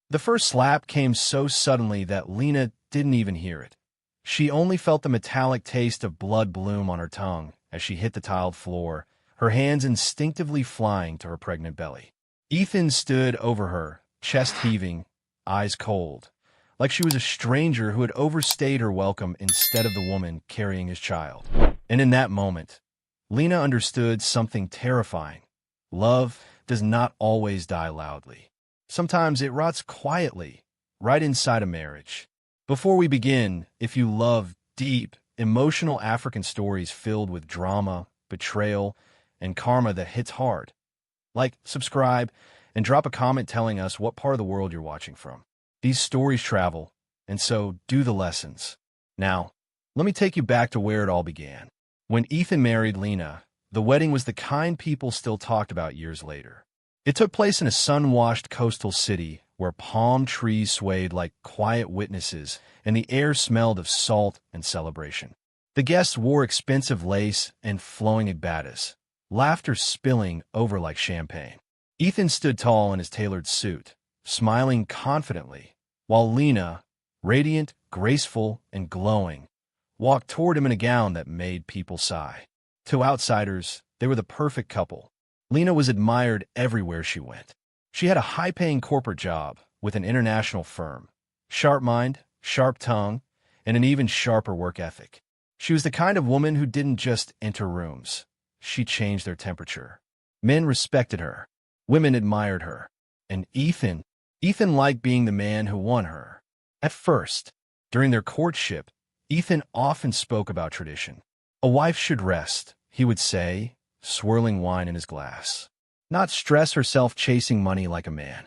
The first slap came so suddenly that Lena didn't even hear it. She only felt the metallic taste of blood bloom on her tongue as she hit the tiled floor, her hands instinctively flying to her pregnant belly. Ethan stood over her, chest heaving, eyes cold, like she was a stranger who had overstayed her welcome instead of the woman carrying his child. And in that moment, Lena understood something terrifying. Love does not always die loudly. Sometimes it rots quietly, right inside a marriage. Before we begin, if you love deep, emotional African stories filled with drama, betrayal, and karma that hits hard, like, subscribe, and drop a comment telling us what part of the world you're watching from. These stories travel, and so do the lessons. Now, let me take you back to where it all began. When Ethan married Lena, the wedding was the kind people still talked about years later. It took place in a sun-washed coastal city where palm trees swayed like quiet witnesses and the air smelled of salt and celebration. The guests wore expensive lace and flowing agbatas, laughter spilling over like champagne. Ethan stood tall in his tailored suit, smiling confidently, while Lena, radiant, graceful, and glowing, walked toward him in a gown that made people sigh. To outsiders, they were the perfect couple. Lena was admired everywhere she went. She had a high-paying corporate job with an international firm, sharp mind, sharp tongue, and an even sharper work ethic. She was the kind of woman who didn't just enter rooms. She changed their temperature. Men respected her. Women admired her. And Ethan liked being the man who won her. At first, during their courtship, Ethan often spoke about tradition. A wife should rest, he would say, swirling wine in his glass. Not stress herself chasing money like a man.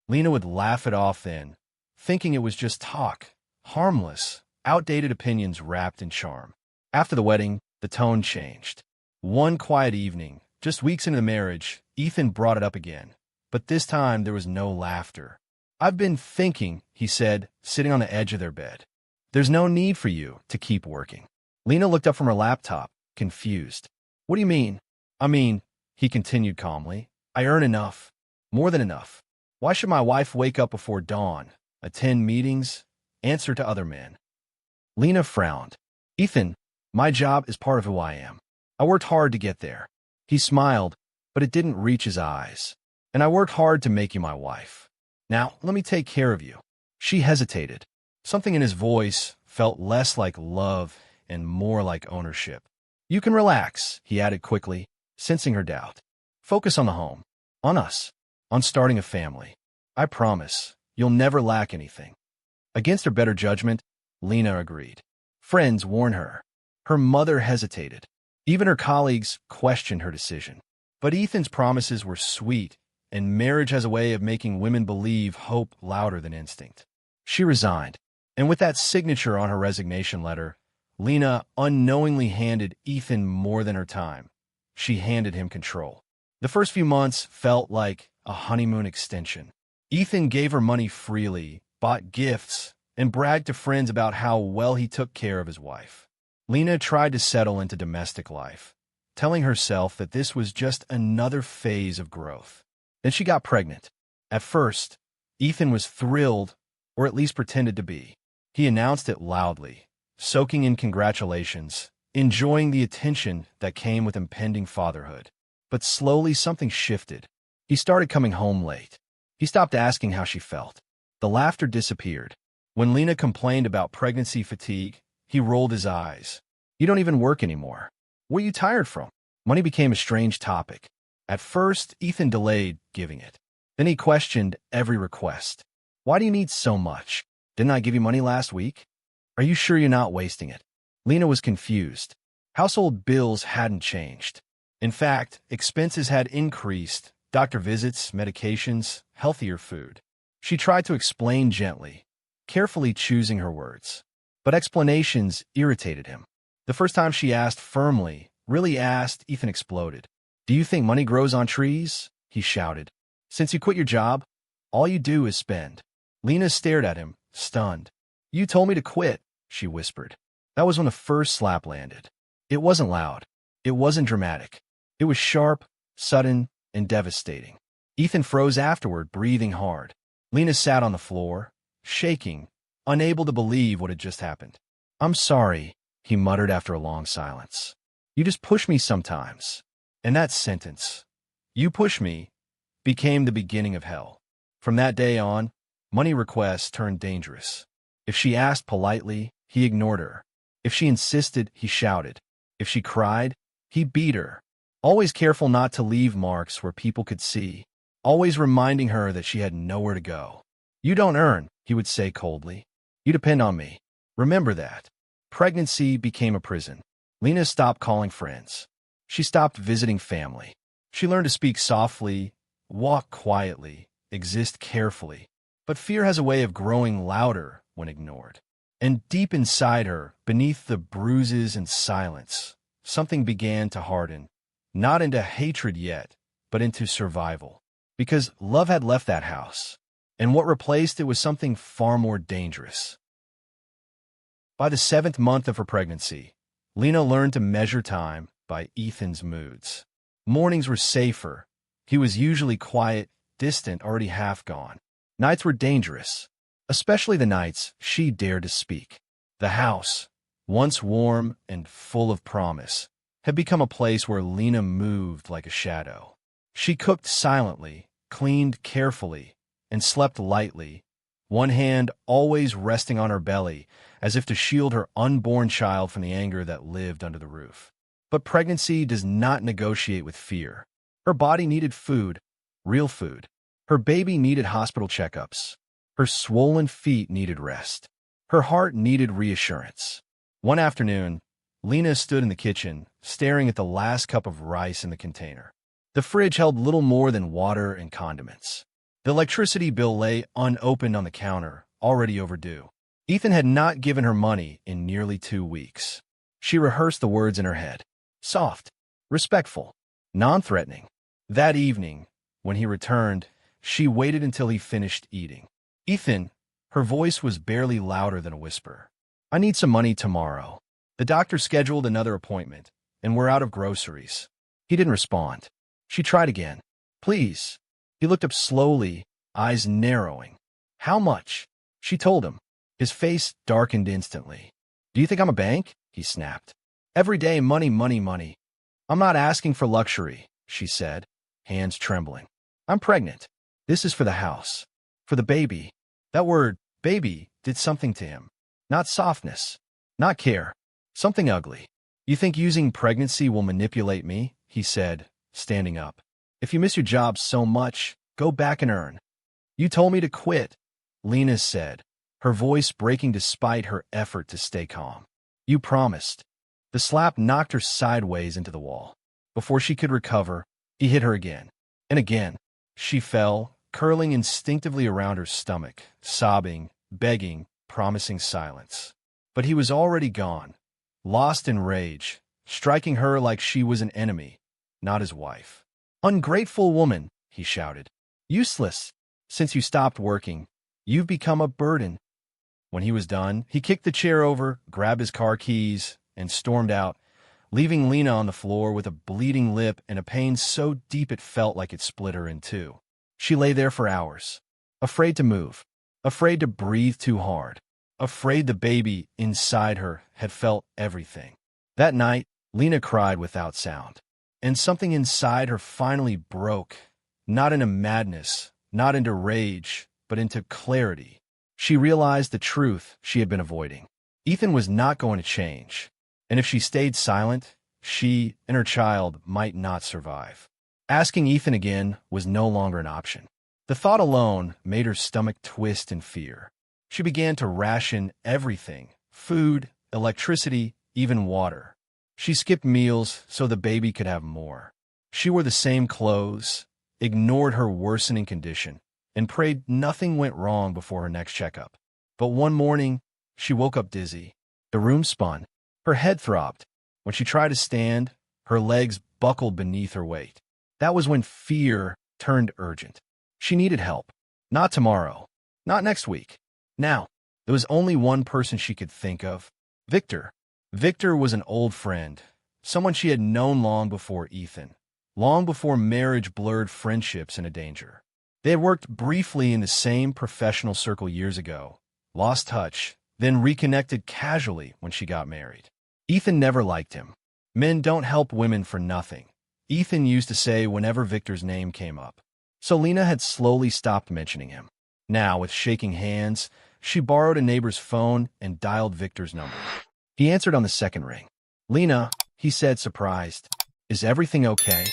Lena would laugh it off then, thinking it was just talk, harmless, outdated opinions wrapped in charm. After the wedding, the tone changed. One quiet evening, just weeks into the marriage, Ethan brought it up again. But this time there was no laughter. "I've been thinking," he said, sitting on the edge of their bed. "There's no need for you to keep working." Lena looked up from her laptop, confused. "What do you mean?" "I mean," he continued calmly, "I earn enough. More than enough. Why should my wife wake up before dawn, attend meetings, answer to other men?" Lena frowned. "Ethan, my job is part of who I am. I worked hard to get there." He smiled, but it didn't reach his eyes. "And I worked hard to make you my wife. Now, let me take care of you." She hesitated. Something in his voice felt less like love and more like ownership. "You can relax," he added quickly, sensing her doubt. "Focus on the home, on us, on starting a family. I promise, you'll never lack anything." Against her better judgment, Lena agreed. Friends warned her. Her mother hesitated. Even her colleagues questioned her decision. But Ethan's promises were sweet, and marriage has a way of making women believe hope louder than instinct. She resigned, and with that signature on her resignation letter, Lena unknowingly handed Ethan more than her time. She handed him control. The first few months felt like a honeymoon extension. Ethan gave her money freely, bought gifts, and bragged to friends about how well he took care of his wife. Lena tried to settle into domestic life, telling herself that this was just another phase of growth. Then she got pregnant. At first, Ethan was thrilled, or at least pretended to be. He announced it loudly, soaking in congratulations, enjoying the attention that came with impending fatherhood. But slowly something shifted. He started coming home late. He stopped asking how she felt. The laughter disappeared. When Lena complained about pregnancy fatigue, he rolled his eyes. "You don't even work anymore. What are you tired from?" Money became a strange topic. At first, Ethan delayed giving it. Then he questioned every request. "Why do you need so much? Didn't I give you money last week? Are you sure you're not wasting it?" Lena was confused. Household bills hadn't changed. In fact, expenses had increased: doctor visits, medications, healthier food. She tried to explain gently, carefully choosing her words. But explanations irritated him. The first time she asked firmly, really asked, Ethan exploded. "Do you think money grows on trees?" he shouted. "Since you quit your job, all you do is spend." Lena stared at him, stunned. "You told me to quit," she whispered. That was when the first slap landed. It wasn't loud. It wasn't dramatic. It was sharp, sudden, and devastating. Ethan froze afterward, breathing hard. Lena sat on the floor, shaking, unable to believe what had just happened. "I'm sorry," he muttered after a long silence. "You just push me sometimes." And that sentence, "you push me," became the beginning of hell. From that day on, money requests turned dangerous. If she asked politely, he ignored her. If she insisted, he shouted. If she cried, he beat her. Always careful not to leave marks where people could see. Always reminding her that she had nowhere to go. "You don't earn," he would say coldly. "You depend on me. Remember that." Pregnancy became a prison. Lena stopped calling friends. She stopped visiting family. She learned to speak softly, walk quietly, exist carefully. But fear has a way of growing louder when ignored. And deep inside her, beneath the bruises and silence, something began to harden, not into hatred yet, but into survival. Because love had left that house, and what replaced it was something far more dangerous. By the 7th month of her pregnancy, Lena learned to measure time by Ethan's moods. Mornings were safer. He was usually quiet, distant, already half gone. Nights were dangerous, especially the nights she dared to speak. The house, once warm and full of promise, had become a place where Lena moved like a shadow. She cooked silently, cleaned carefully, and slept lightly, one hand always resting on her belly, as if to shield her unborn child from the anger that lived under the roof. But pregnancy does not negotiate with fear. Her body needed food, real food. Her baby needed hospital checkups. Her swollen feet needed rest. Her heart needed reassurance. One afternoon, Lena stood in the kitchen, staring at the last cup of rice in the container. The fridge held little more than water and condiments. The electricity bill lay unopened on the counter, already overdue. Ethan had not given her money in nearly 2 weeks. She rehearsed the words in her head. Soft, respectful, non-threatening. That evening, when he returned, she waited until he finished eating. "Ethan," her voice was barely louder than a whisper. "I need some money tomorrow. The doctor scheduled another appointment, and we're out of groceries." He didn't respond. She tried again. "Please." He looked up slowly, eyes narrowing. "How much?" She told him. His face darkened instantly. "Do you think I'm a bank?" he snapped. "Every day, money, money, money." "I'm not asking for luxury," she said, hands trembling. "I'm pregnant. This is for the house. For the baby." That word, baby, did something to him. Not softness. Not care. Something ugly. "You think using pregnancy will manipulate me?" he said, standing up. "If you miss your job so much, go back and earn." "You told me to quit," Lena said, her voice breaking despite her effort to stay calm. "You promised." The slap knocked her sideways into the wall. Before she could recover, he hit her again. And again. She fell, curling instinctively around her stomach, sobbing, begging, promising silence. But he was already gone, lost in rage, striking her like she was an enemy, not his wife. "Ungrateful woman," he shouted. "Useless. Since you stopped working, you've become a burden." When he was done, he kicked the chair over, grabbed his car keys, and stormed out, leaving Lena on the floor with a bleeding lip and a pain so deep it felt like it split her in two. She lay there for hours, afraid to move, afraid to breathe too hard, afraid the baby inside her had felt everything. That night, Lena cried without sound, and something inside her finally broke, not into madness, not into rage, but into clarity. She realized the truth she had been avoiding. Ethan was not going to change, and if she stayed silent, she and her child might not survive. Asking Ethan again was no longer an option. The thought alone made her stomach twist in fear. She began to ration everything: food, electricity, even water. She skipped meals so the baby could have more. She wore the same clothes, ignored her worsening condition, and prayed nothing went wrong before her next checkup. But one morning, she woke up dizzy. The room spun. Her head throbbed. When she tried to stand, her legs buckled beneath her weight. That was when fear turned urgent. She needed help. Not tomorrow. Not next week. Now. There was only one person she could think of. Victor. Victor was an old friend, someone she had known long before Ethan, long before marriage blurred friendships into danger. They had worked briefly in the same professional circle years ago, lost touch, then reconnected casually when she got married. Ethan never liked him. Men don't help women for nothing, Ethan used to say whenever Victor's name came up. So Lena had slowly stopped mentioning him. Now, with shaking hands, she borrowed a neighbor's phone and dialed Victor's number. He answered on the second ring. "Lena," he said, surprised. "Is everything okay?"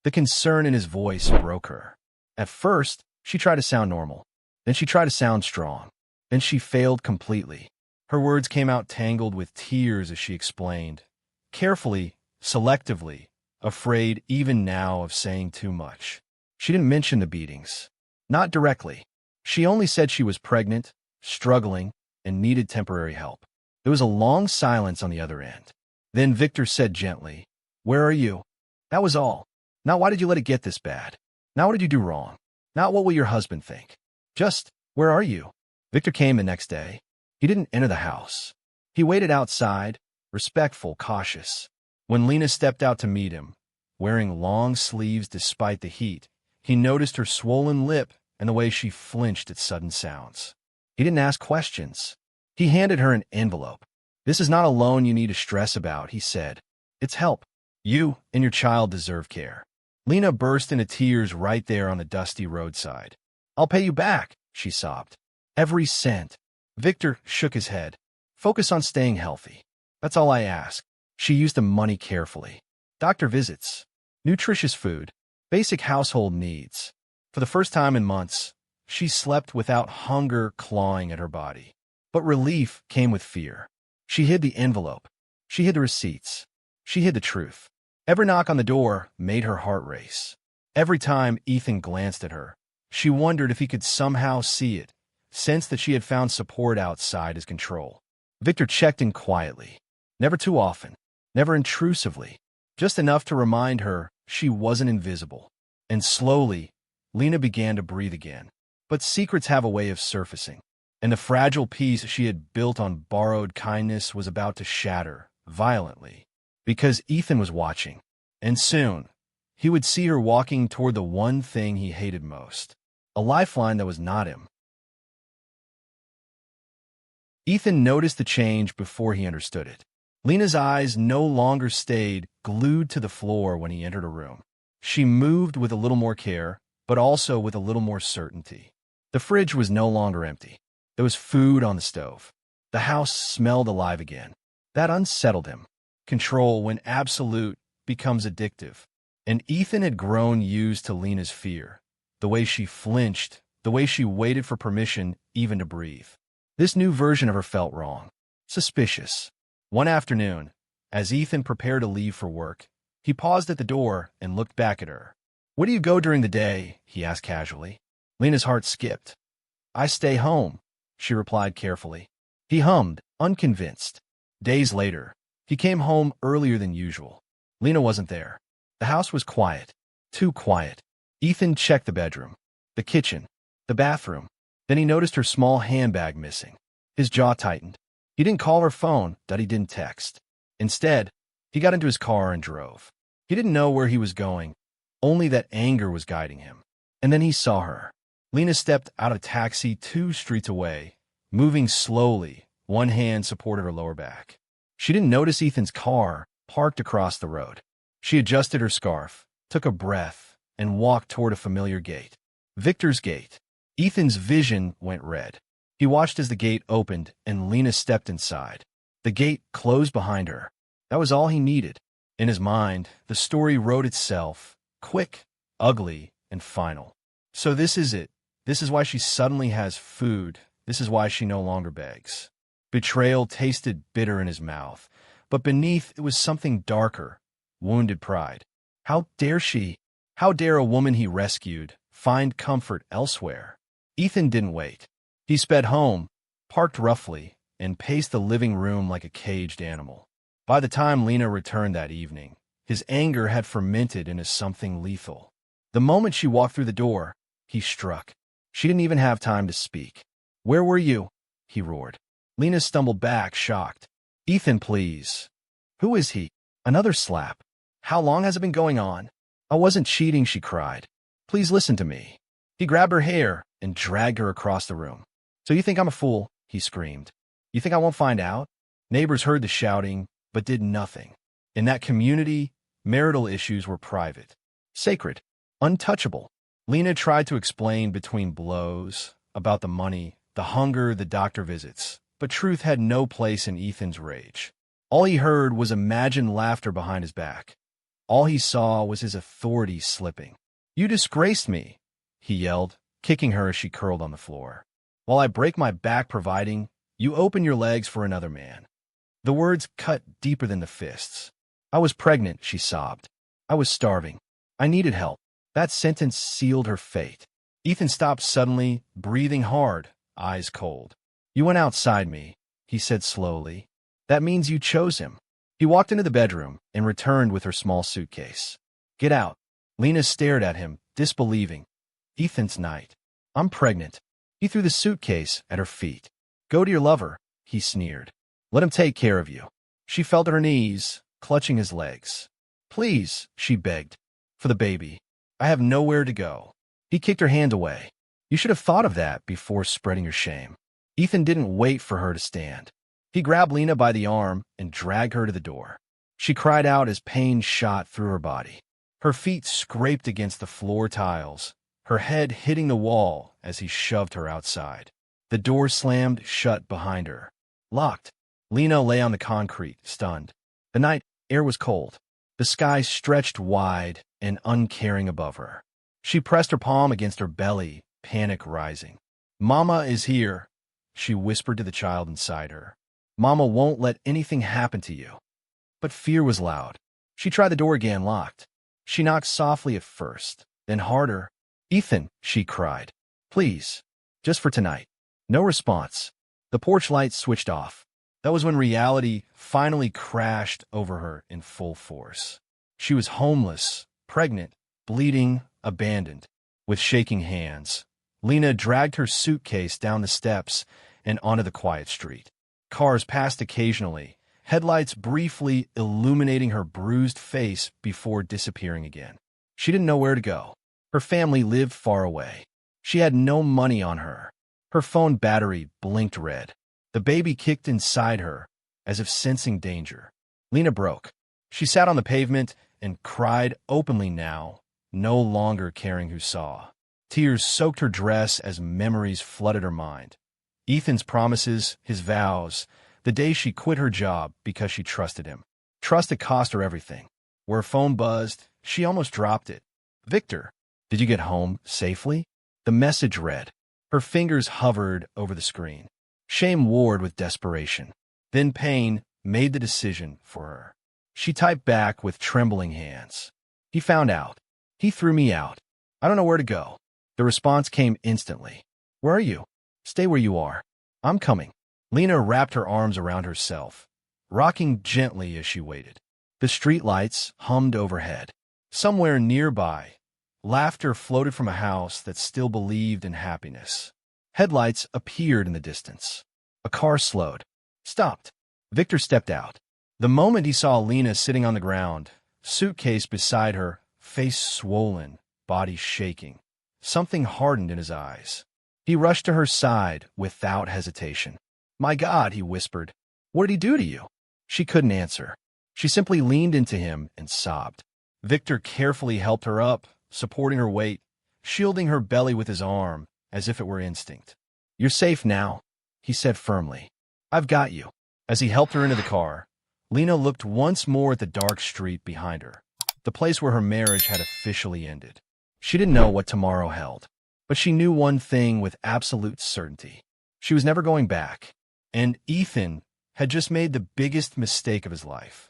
The concern in his voice broke her. At first, she tried to sound normal. Then she tried to sound strong. Then she failed completely. Her words came out tangled with tears as she explained. Carefully, selectively, afraid even now of saying too much. She didn't mention the beatings. Not directly. She only said she was pregnant, struggling, and needed temporary help. There was a long silence on the other end. Then Victor said gently, "Where are you?" That was all. Not why did you let it get this bad? Not what did you do wrong? Not what will your husband think? Just, where are you? Victor came the next day. He didn't enter the house. He waited outside, respectful, cautious. When Lena stepped out to meet him, wearing long sleeves despite the heat, he noticed her swollen lip and the way she flinched at sudden sounds. He didn't ask questions. He handed her an envelope. "This is not a loan you need to stress about," he said. "It's help. You and your child deserve care." Lena burst into tears right there on the dusty roadside. "I'll pay you back," she sobbed. "Every cent." Victor shook his head. "Focus on staying healthy. That's all I ask." She used the money carefully. Doctor visits, nutritious food, basic household needs. For the first time in months, she slept without hunger clawing at her body. But relief came with fear. She hid the envelope. She hid the receipts. She hid the truth. Every knock on the door made her heart race. Every time Ethan glanced at her, she wondered if he could somehow see it, sense that she had found support outside his control. Victor checked in quietly. Never too often. Never intrusively. Just enough to remind her she wasn't invisible. And slowly, Lena began to breathe again. But secrets have a way of surfacing. And the fragile peace she had built on borrowed kindness was about to shatter violently. Because Ethan was watching. And soon, he would see her walking toward the one thing he hated most. A lifeline that was not him. Ethan noticed the change before he understood it. Lena's eyes no longer stayed glued to the floor when he entered a room. She moved with a little more care, but also with a little more certainty. The fridge was no longer empty. There was food on the stove. The house smelled alive again. That unsettled him. Control, when absolute, becomes addictive. And Ethan had grown used to Lena's fear. The way she flinched, the way she waited for permission even to breathe. This new version of her felt wrong. Suspicious. One afternoon, as Ethan prepared to leave for work, he paused at the door and looked back at her. "Where do you go during the day?" he asked casually. Lena's heart skipped. "I stay home," she replied carefully. He hummed, unconvinced. Days later, he came home earlier than usual. Lena wasn't there. The house was quiet. Too quiet. Ethan checked the bedroom, the kitchen, the bathroom. Then he noticed her small handbag missing. His jaw tightened. He didn't call her phone, that he didn't text. Instead, he got into his car and drove. He didn't know where he was going, only that anger was guiding him. And then he saw her. Lena stepped out of a taxi 2 streets away, moving slowly. One hand supported her lower back. She didn't notice Ethan's car parked across the road. She adjusted her scarf, took a breath, and walked toward a familiar gate. Victor's gate. Ethan's vision went red. He watched as the gate opened and Lena stepped inside. The gate closed behind her. That was all he needed. In his mind, the story wrote itself, quick, ugly, and final. So this is it. This is why she suddenly has food. This is why she no longer begs. Betrayal tasted bitter in his mouth, but beneath it was something darker, wounded pride. How dare she? How dare a woman he rescued find comfort elsewhere? Ethan didn't wait. He sped home, parked roughly, and paced the living room like a caged animal. By the time Lena returned that evening, his anger had fermented into something lethal. The moment she walked through the door, he struck. She didn't even have time to speak. "Where were you?" he roared. Lena stumbled back, shocked. "Ethan, please." "Who is he?" Another slap. "How long has it been going on?" "I wasn't cheating," she cried. "Please listen to me." He grabbed her hair and dragged her across the room. "So you think I'm a fool?" he screamed. "You think I won't find out?" Neighbors heard the shouting, but did nothing. In that community, marital issues were private, sacred, untouchable. Lena tried to explain between blows about the money, the hunger, the doctor visits, but truth had no place in Ethan's rage. All he heard was imagined laughter behind his back. All he saw was his authority slipping. "You disgraced me," he yelled, kicking her as she curled on the floor. "While I break my back providing, you open your legs for another man." The words cut deeper than the fists. "I was pregnant," she sobbed. "I was starving. I needed help." That sentence sealed her fate. Ethan stopped suddenly, breathing hard, eyes cold. "You went outside me," he said slowly. "That means you chose him." He walked into the bedroom and returned with her small suitcase. "Get out." Lena stared at him, disbelieving. "Ethan's night. I'm pregnant." He threw the suitcase at her feet. "Go to your lover," he sneered. "Let him take care of you." She fell to her knees, clutching his legs. "Please," she begged. "For the baby. I have nowhere to go." He kicked her hand away. "You should have thought of that before spreading your shame." Ethan didn't wait for her to stand. He grabbed Lena by the arm and dragged her to the door. She cried out as pain shot through her body. Her feet scraped against the floor tiles, her head hitting the wall as he shoved her outside. The door slammed shut behind her. Locked. Lena lay on the concrete, stunned. The night air was cold. The sky stretched wide and uncaring above her. She pressed her palm against her belly, panic rising. "Mama is here," she whispered to the child inside her. "Mama won't let anything happen to you." But fear was loud. She tried the door again, locked. She knocked softly at first, then harder. "Ethan," she cried. "Please, just for tonight." No response. The porch light switched off. That was when reality finally crashed over her in full force. She was homeless, pregnant, bleeding, abandoned. With shaking hands, Lena dragged her suitcase down the steps and onto the quiet street. Cars passed occasionally, headlights briefly illuminating her bruised face before disappearing again. She didn't know where to go. Her family lived far away. She had no money on her. Her phone battery blinked red. The baby kicked inside her, as if sensing danger. Lena broke. She sat on the pavement and cried openly now, no longer caring who saw. Tears soaked her dress as memories flooded her mind. Ethan's promises, his vows, the day she quit her job because she trusted him. Trust that cost her everything. Where her phone buzzed, she almost dropped it. "Victor, did you get home safely?" The message read. Her fingers hovered over the screen. Shame warred with desperation. Then pain made the decision for her. She typed back with trembling hands. "He found out. He threw me out. I don't know where to go." The response came instantly. "Where are you?" "Stay where you are. I'm coming." Lena wrapped her arms around herself, rocking gently as she waited. The streetlights hummed overhead. Somewhere nearby, laughter floated from a house that still believed in happiness. Headlights appeared in the distance. A car slowed. Stopped. Victor stepped out. The moment he saw Lena sitting on the ground, suitcase beside her, face swollen, body shaking, something hardened in his eyes. He rushed to her side without hesitation. "My God," he whispered. "What did he do to you?" She couldn't answer. She simply leaned into him and sobbed. Victor carefully helped her up, supporting her weight, shielding her belly with his arm, as if it were instinct. "You're safe now," he said firmly. "I've got you." As he helped her into the car, Lena looked once more at the dark street behind her, the place where her marriage had officially ended. She didn't know what tomorrow held, but she knew one thing with absolute certainty. She was never going back, and Ethan had just made the biggest mistake of his life.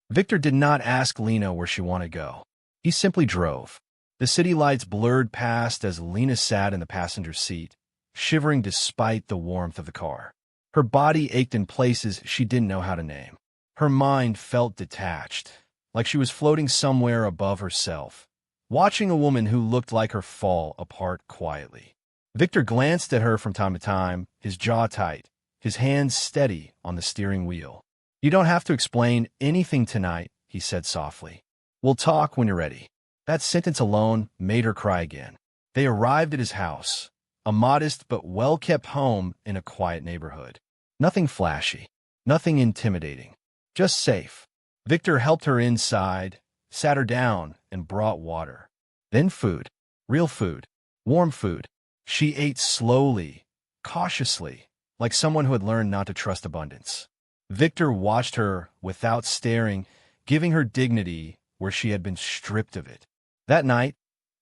Victor did not ask Lena where she wanted to go. He simply drove. The city lights blurred past as Lena sat in the passenger seat, shivering despite the warmth of the car. Her body ached in places she didn't know how to name. Her mind felt detached, like she was floating somewhere above herself, watching a woman who looked like her fall apart quietly. Victor glanced at her from time to time, his jaw tight, his hands steady on the steering wheel. "You don't have to explain anything tonight," he said softly. "We'll talk when you're ready." That sentence alone made her cry again. They arrived at his house, a modest but well-kept home in a quiet neighborhood. Nothing flashy, nothing intimidating, just safe. Victor helped her inside, sat her down, and brought water. Then food, real food, warm food. She ate slowly, cautiously, like someone who had learned not to trust abundance. Victor watched her without staring, giving her dignity where she had been stripped of it. That night,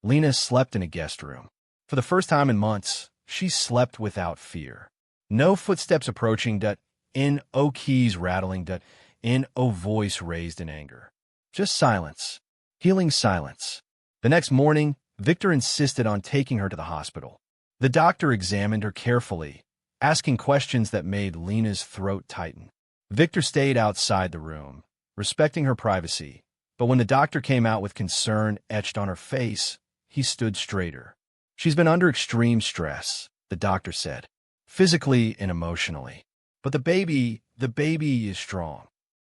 Lena slept in a guest room. For the first time in months, she slept without fear. No footsteps approaching, no keys rattling, no voice raised in anger. Just silence, healing silence. The next morning, Victor insisted on taking her to the hospital. The doctor examined her carefully, asking questions that made Lena's throat tighten. Victor stayed outside the room, respecting her privacy, but when the doctor came out with concern etched on her face, he stood straighter. She's been under extreme stress, the doctor said, physically and emotionally. But the baby is strong.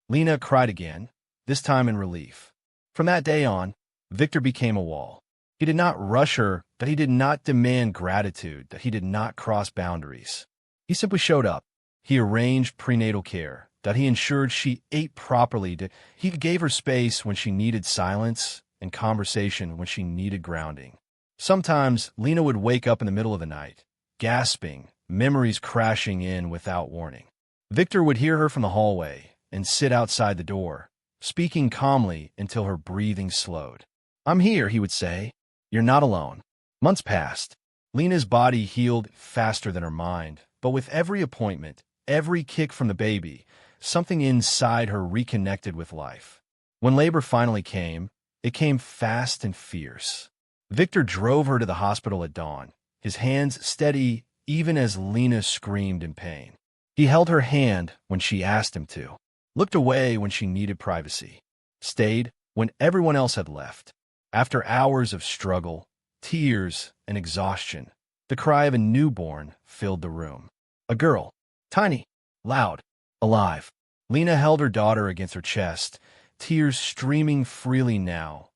Lena cried again, this time in relief. From that day on, Victor became a wall. He did not rush her, that he did not demand gratitude, that he did not cross boundaries. He simply showed up. He arranged prenatal care, that he ensured she ate properly, that he gave her space when she needed silence and conversation when she needed grounding. Sometimes Lena would wake up in the middle of the night, gasping, memories crashing in without warning. Victor would hear her from the hallway and sit outside the door, speaking calmly until her breathing slowed. "I'm here," he would say. "You're not alone." Months passed. Lena's body healed faster than her mind, but with every appointment, every kick from the baby, something inside her reconnected with life. When labor finally came, it came fast and fierce. Victor drove her to the hospital at dawn, his hands steady even as Lena screamed in pain. He held her hand when she asked him to, looked away when she needed privacy, stayed when everyone else had left. After hours of struggle, tears, and exhaustion, the cry of a newborn filled the room. A girl, tiny, loud, alive. Lena held her daughter against her chest, tears streaming freely now,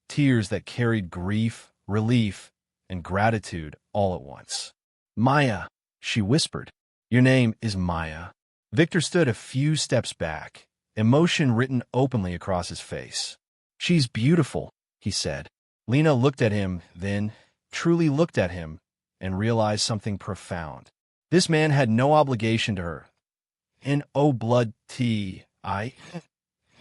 tears that carried grief, relief, and gratitude all at once. "Maya," she whispered. "Your name is Maya." Victor stood a few steps back, emotion written openly across his face. "She's beautiful," he said. Lena looked at him, then truly looked at him, and realized something profound. This man had no obligation to her. No blood tie,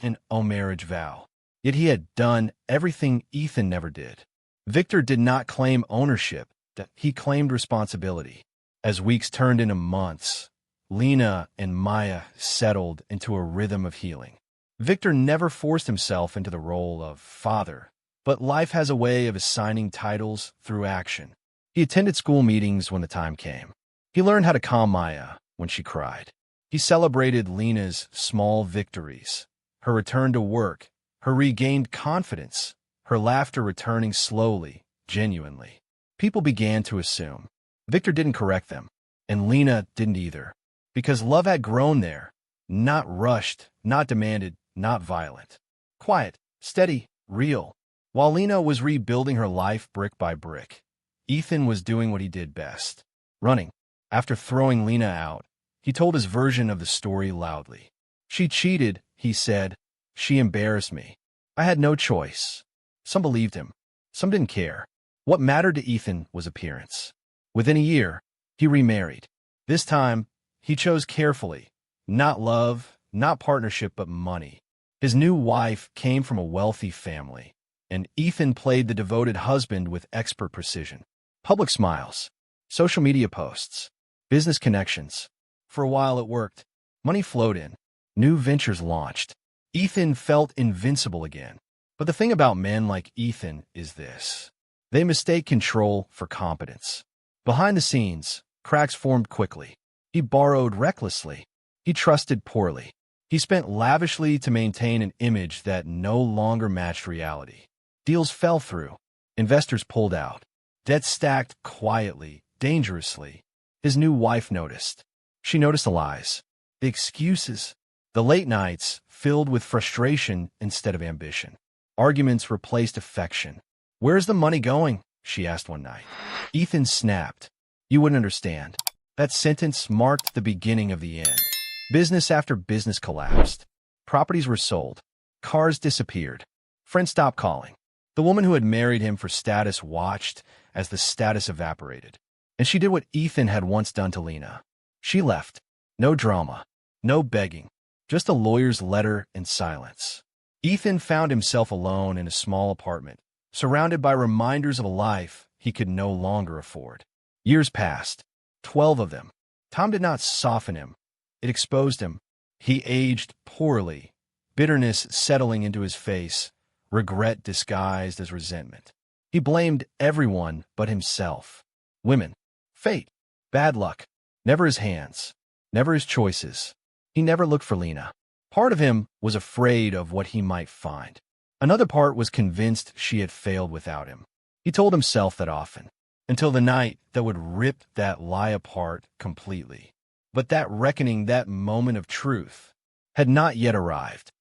no marriage vow. Yet he had done everything Ethan never did. Victor did not claim ownership, he claimed responsibility. As weeks turned into months, Lena and Maya settled into a rhythm of healing. Victor never forced himself into the role of father, but life has a way of assigning titles through action. He attended school meetings when the time came. He learned how to calm Maya when she cried. He celebrated Lena's small victories, her return to work, her regained confidence, her laughter returning slowly, genuinely. People began to assume. Victor didn't correct them, and Lena didn't either, because love had grown there, not rushed, not demanded, not violent. Quiet, steady, real. While Lena was rebuilding her life brick by brick, Ethan was doing what he did best, running. After throwing Lena out, he told his version of the story loudly. "She cheated," he said. "She embarrassed me. I had no choice." Some believed him. Some didn't care. What mattered to Ethan was appearance. Within a year, he remarried. This time, he chose carefully. Not love, not partnership, but money. His new wife came from a wealthy family, and Ethan played the devoted husband with expert precision. Public smiles, social media posts, business connections. For a while it worked. Money flowed in. New ventures launched. Ethan felt invincible again. But the thing about men like Ethan is this. They mistake control for competence. Behind the scenes, cracks formed quickly. He borrowed recklessly. He trusted poorly. He spent lavishly to maintain an image that no longer matched reality. Deals fell through. Investors pulled out. Debt stacked quietly, dangerously. His new wife noticed. She noticed the lies, the excuses, the late nights filled with frustration instead of ambition. Arguments replaced affection. "Where's the money going?" she asked one night. Ethan snapped. "You wouldn't understand." That sentence marked the beginning of the end. Business after business collapsed. Properties were sold. Cars disappeared. Friends stopped calling. The woman who had married him for status watched as the status evaporated. And she did what Ethan had once done to Lena. She left. No drama. No begging. Just a lawyer's letter and silence. Ethan found himself alone in a small apartment, surrounded by reminders of a life he could no longer afford. Years passed. 12 of them. Time did not soften him. It exposed him. He aged poorly, bitterness settling into his face, regret disguised as resentment. He blamed everyone but himself. Women. Fate. Bad luck. Never his hands. Never his choices. He never looked for Lena. Part of him was afraid of what he might find. Another part was convinced she had failed without him. He told himself that often, until the night that would rip that lie apart completely. But that reckoning, that moment of truth, had not yet arrived.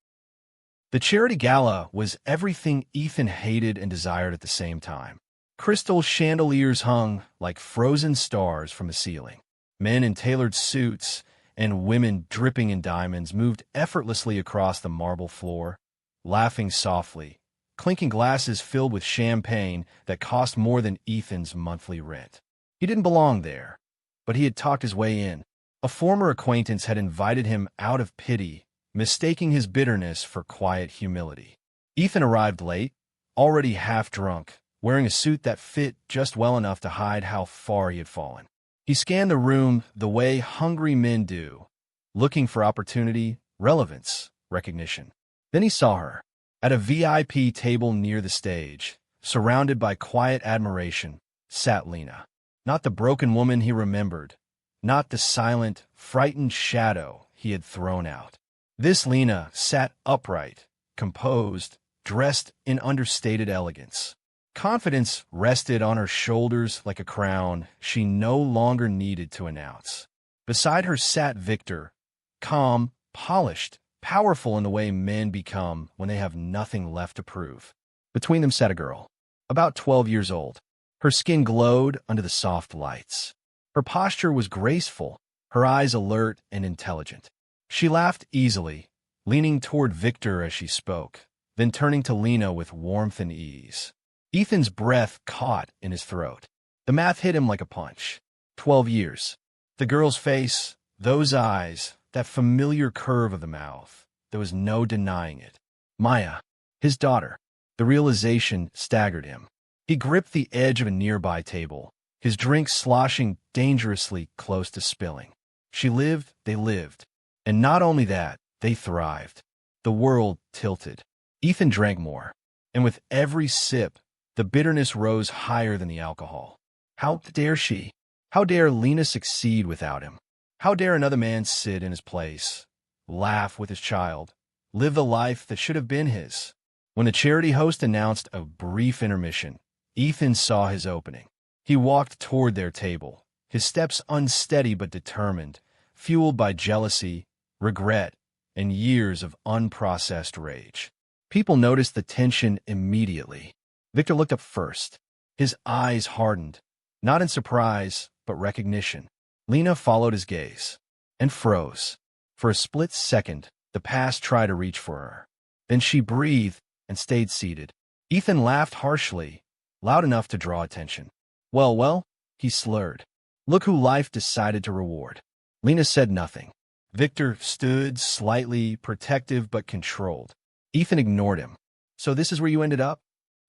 The charity gala was everything Ethan hated and desired at the same time. Crystal chandeliers hung like frozen stars from the ceiling. Men in tailored suits and women dripping in diamonds moved effortlessly across the marble floor, laughing softly, clinking glasses filled with champagne that cost more than Ethan's monthly rent. He didn't belong there, but he had talked his way in. A former acquaintance had invited him out of pity, mistaking his bitterness for quiet humility. Ethan arrived late, already half drunk, wearing a suit that fit just well enough to hide how far he had fallen. He scanned the room the way hungry men do, looking for opportunity, relevance, recognition. Then he saw her, at a VIP table near the stage, surrounded by quiet admiration, sat Lena. Not the broken woman he remembered, not the silent, frightened shadow he had thrown out. This Lena sat upright, composed, dressed in understated elegance. Confidence rested on her shoulders like a crown she no longer needed to announce. Beside her sat Victor, calm, polished, powerful in the way men become when they have nothing left to prove. Between them sat a girl, about 12 years old. Her skin glowed under the soft lights. Her posture was graceful, her eyes alert and intelligent. She laughed easily, leaning toward Victor as she spoke, then turning to Lena with warmth and ease. Ethan's breath caught in his throat. The math hit him like a punch. 12 years. The girl's face, those eyes, that familiar curve of the mouth. There was no denying it. Maya, his daughter. The realization staggered him. He gripped the edge of a nearby table, his drink sloshing dangerously close to spilling. She lived, they lived. And not only that, they thrived. The world tilted. Ethan drank more, and with every sip, the bitterness rose higher than the alcohol. How dare she? How dare Lena succeed without him? How dare another man sit in his place, laugh with his child, live the life that should have been his? When the charity host announced a brief intermission, Ethan saw his opening. He walked toward their table, his steps unsteady but determined, fueled by jealousy, regret, and years of unprocessed rage. People noticed the tension immediately. Victor looked up first. His eyes hardened, not in surprise, but recognition. Lena followed his gaze and froze. For a split second, the past tried to reach for her. Then she breathed and stayed seated. Ethan laughed harshly, loud enough to draw attention. Well, he slurred. Look who life decided to reward. Lena said nothing. Victor stood slightly protective but controlled. Ethan ignored him. So this is where you ended up?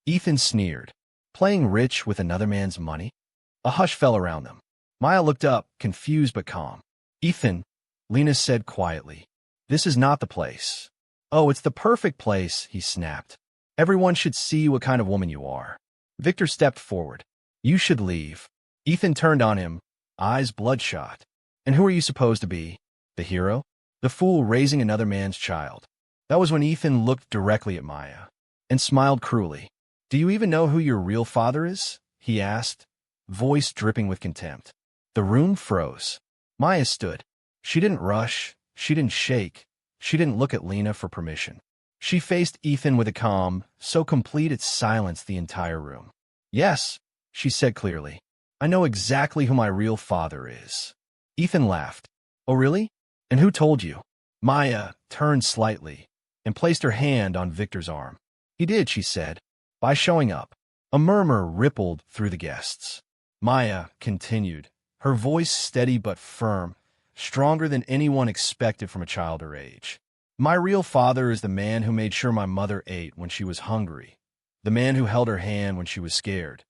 Ethan sneered. Playing rich with another man's money? A hush fell around them. Maya looked up, confused but calm. Ethan, Lena said quietly, this is not the place. Oh, it's the perfect place, he snapped. Everyone should see what kind of woman you are. Victor stepped forward. You should leave. Ethan turned on him, eyes bloodshot. And who are you supposed to be? The hero? The fool raising another man's child? That was when Ethan looked directly at Maya and smiled cruelly. Do you even know who your real father is? He asked, voice dripping with contempt. The room froze. Maya stood. She didn't rush. She didn't shake. She didn't look at Lena for permission. She faced Ethan with a calm, so complete it silenced the entire room. "Yes," she said clearly. "I know exactly who my real father is." Ethan laughed. "Oh, really? And who told you?" Maya turned slightly and placed her hand on Victor's arm. "He did," she said, "by showing up." A murmur rippled through the guests. Maya continued, her voice steady but firm, stronger than anyone expected from a child her age. "My real father is the man who made sure my mother ate when she was hungry, the man who held her hand when she was scared,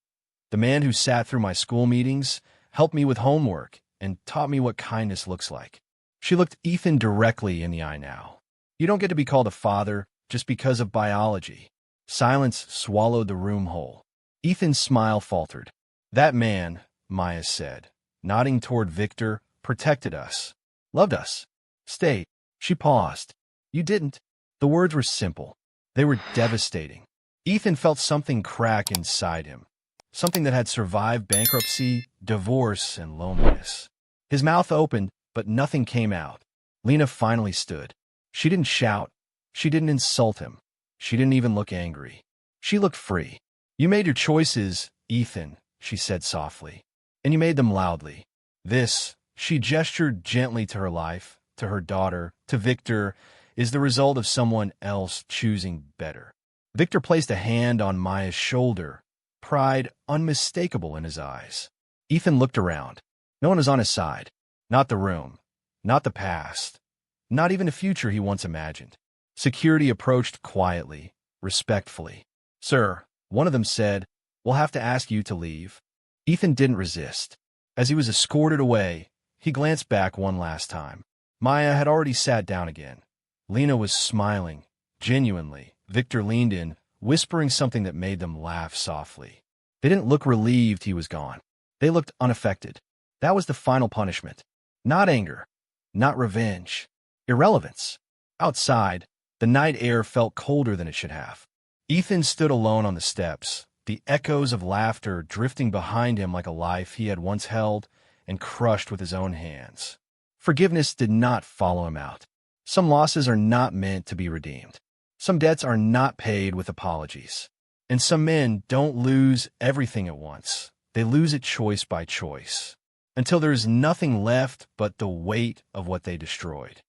the man who sat through my school meetings, helped me with homework, and taught me what kindness looks like." She looked Ethan directly in the eye now. "You don't get to be called a father just because of biology." Silence swallowed the room whole. Ethan's smile faltered. "That man," Maya said, nodding toward Victor, "protected us, loved us, stayed." She paused. "You didn't." The words were simple. They were devastating. Ethan felt something crack inside him, something that had survived bankruptcy, divorce, and loneliness. His mouth opened, but nothing came out. Lena finally stood. She didn't shout. She didn't insult him. She didn't even look angry. She looked free. "You made your choices, Ethan," she said softly, "and you made them loudly. This," she gestured gently to her life, to her daughter, to Victor, "is the result of someone else choosing better." Victor placed a hand on Maya's shoulder, pride unmistakable in his eyes. Ethan looked around. No one was on his side. Not the room, not the past, not even the future he once imagined. Security approached quietly, respectfully. "Sir," one of them said, "we'll have to ask you to leave." Ethan didn't resist. As he was escorted away, he glanced back one last time. Maya had already sat down again. Lena was smiling, genuinely. Victor leaned in, whispering something that made them laugh softly. They didn't look relieved he was gone. They looked unaffected. That was the final punishment. Not anger, not revenge, irrelevance. Outside, the night air felt colder than it should have. Ethan stood alone on the steps, the echoes of laughter drifting behind him like a life he had once held and crushed with his own hands. Forgiveness did not follow him out. Some losses are not meant to be redeemed. Some debts are not paid with apologies. And some men don't lose everything at once. They lose it choice by choice, until there is nothing left but the weight of what they destroyed.